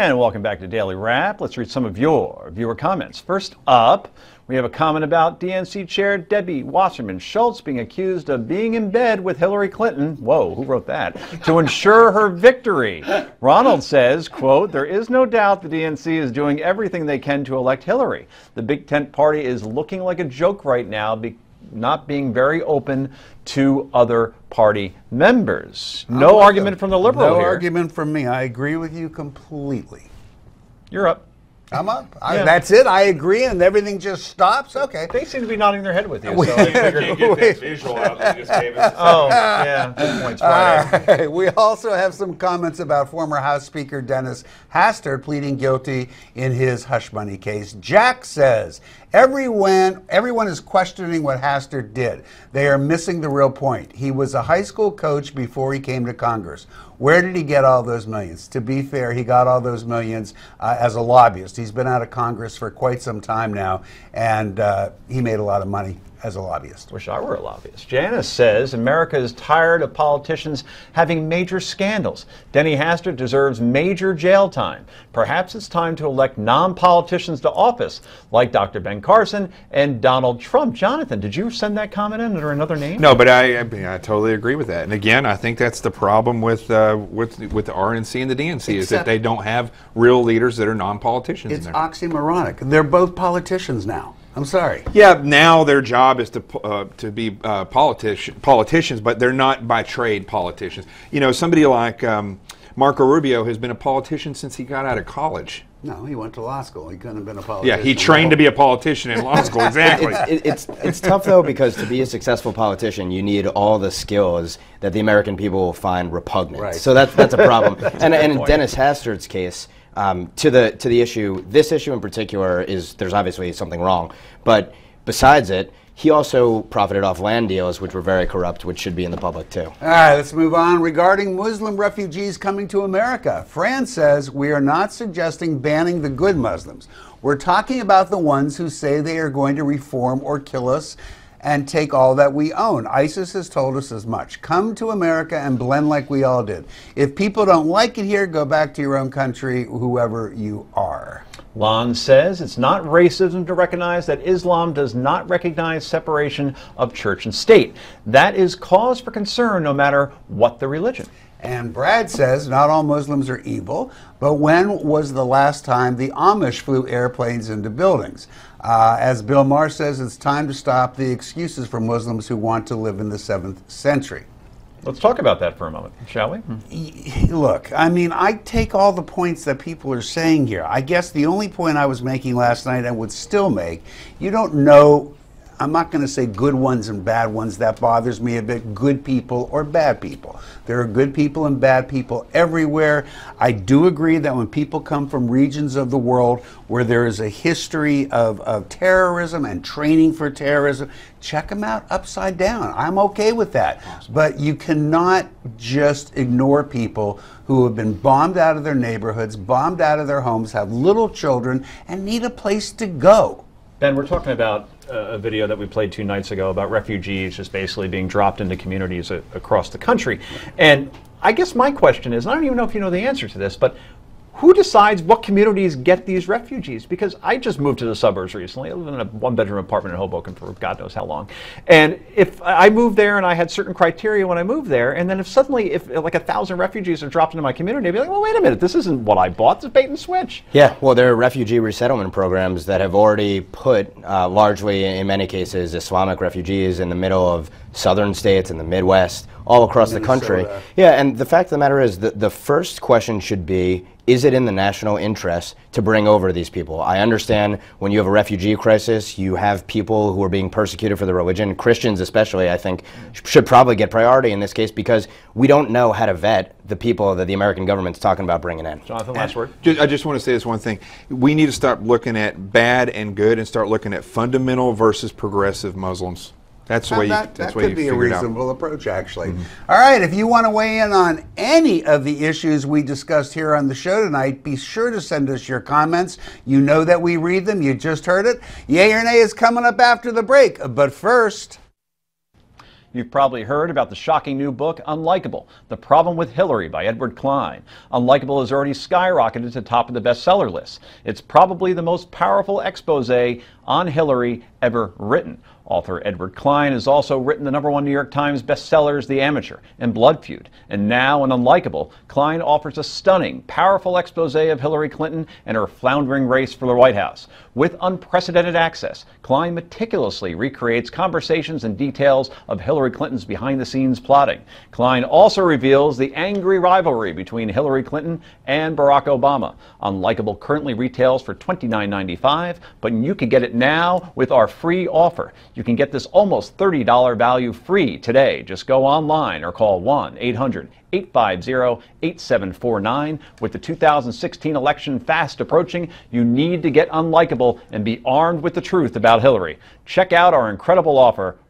And welcome back to Daily Wrap. Let's read some of your viewer comments. First up, we have a comment about DNC Chair Debbie Wasserman Schultz being accused of being in bed with Hillary Clinton. Whoa, who wrote that? To ensure her victory. Ronald says, quote, "There is no doubt the DNC is doing everything they can to elect Hillary. The Big Tent Party is looking like a joke right now, not being very open to other party members." No argument from the liberal here. No argument from me. I agree with you completely. You're up. I'm up. That's it. I agree, and everything just stops. Okay. They seem to be nodding their head with you. So you can't get that visual out that you just gave us. Oh, yeah. Good points, Friday. All right. We also have some comments about former House Speaker Dennis Hastert pleading guilty in his hush money case. Jack says, everyone is questioning what Hastert did. They are missing the real point. He was a high school coach before he came to Congress. Where did he get all those millions? To be fair, he got all those millions as a lobbyist. He's been out of Congress for quite some time now, and he made a lot of money as a lobbyist. Wish I were a lobbyist. Janice says America is tired of politicians having major scandals. Denny Hastert deserves major jail time. Perhaps it's time to elect non-politicians to office, like Dr. Ben Carson and Donald Trump. Jonathan, did you send that comment in under another name? No, but I totally agree with that. And again, I think that's the problem with the RNC and the DNC is that they don't have real leaders that are non-politicians. It's oxymoronic. They're both politicians now. I'm sorry. Yeah, now their job is to be politicians, but they're not by trade politicians. You know, somebody like Marco Rubio has been a politician since he got out of college. No, he went to law school. He couldn't have been a politician. Yeah, he trained to be a politician in law school, exactly. It's tough, though, because to be a successful politician, you need all the skills that the American people will find repugnant. Right. So that's a problem. And in Dennis Hastert's case, to the issue, this issue in particular is there's obviously something wrong. But besides it, he also profited off land deals, which were very corrupt, which should be in the public, too. All right, let's move on. Regarding Muslim refugees coming to America, Fran says, we are not suggesting banning the good Muslims. We're talking about the ones who say they are going to reform or kill us and take all that we own. ISIS has told us as much. Come to America and blend like we all did. If people don't like it here, go back to your own country, whoever you are. Lon says it's not racism to recognize that Islam does not recognize separation of church and state. That is cause for concern no matter what the religion. And Brad says not all Muslims are evil, but when was the last time the Amish flew airplanes into buildings? As Bill Maher says, it's time to stop the excuses for Muslims who want to live in the 7th century. Let's talk about that for a moment, shall we? Look, I mean, I take all the points that people are saying here. I guess the only point I was making last night and would still make, you don't know, I'm not going to say good ones and bad ones. That bothers me a bit, good people or bad people. There are good people and bad people everywhere. I do agree that when people come from regions of the world where there is a history of terrorism and training for terrorism, check them out upside down. I'm okay with that. Awesome. But you cannot just ignore people who have been bombed out of their neighborhoods, bombed out of their homes, have little children, and need a place to go. Ben, we're talking about a video that we played 2 nights ago about refugees just basically being dropped into communities across the country. And I guess my question is, and I don't even know if you know the answer to this, but who decides what communities get these refugees? Because I just moved to the suburbs recently. I live in a 1-bedroom apartment in Hoboken for God knows how long. And if I moved there and I had certain criteria when I moved there, and then if suddenly like 1,000 refugees are dropped into my community, I'd be like, well, wait a minute, this isn't what I bought. This is bait and switch. Yeah, well, there are refugee resettlement programs that have already put, largely in many cases, Islamic refugees in the middle of southern states in the Midwest, all across the country. Yeah, and the fact of the matter is that the first question should be, is it in the national interest to bring over these people? I understand when you have a refugee crisis, you have people who are being persecuted for their religion. Christians especially, I think, should probably get priority in this case because we don't know how to vet the people that the American government's talking about bringing in. Jonathan, last word. I just want to say this one thing. We need to stop looking at bad and good and start looking at fundamental versus progressive Muslims. That's the way that could be a reasonable approach, actually. All right, if you want to weigh in on any of the issues we discussed here on the show tonight, be sure to send us your comments. You know that we read them. You just heard it. Yay or Nay is coming up after the break. But first... You've probably heard about the shocking new book, Unlikable, The Problem with Hillary by Edward Klein. Unlikable has already skyrocketed to the top of the bestseller list. It's probably the most powerful expose on Hillary ever written. Author Edward Klein has also written the #1 New York Times bestsellers The Amateur and Blood Feud. And now in Unlikable, Klein offers a stunning, powerful expose of Hillary Clinton and her floundering race for the White House. With unprecedented access, Klein meticulously recreates conversations and details of Hillary Clinton's behind-the-scenes plotting. Klein also reveals the angry rivalry between Hillary Clinton and Barack Obama. Unlikable currently retails for $29.95, but you can get it now with our free offer. You can get this almost $30 value free today. Just go online or call 1-800-850-8749. With the 2016 election fast approaching, you need to get Unlikable and be armed with the truth about Hillary. Check out our incredible offer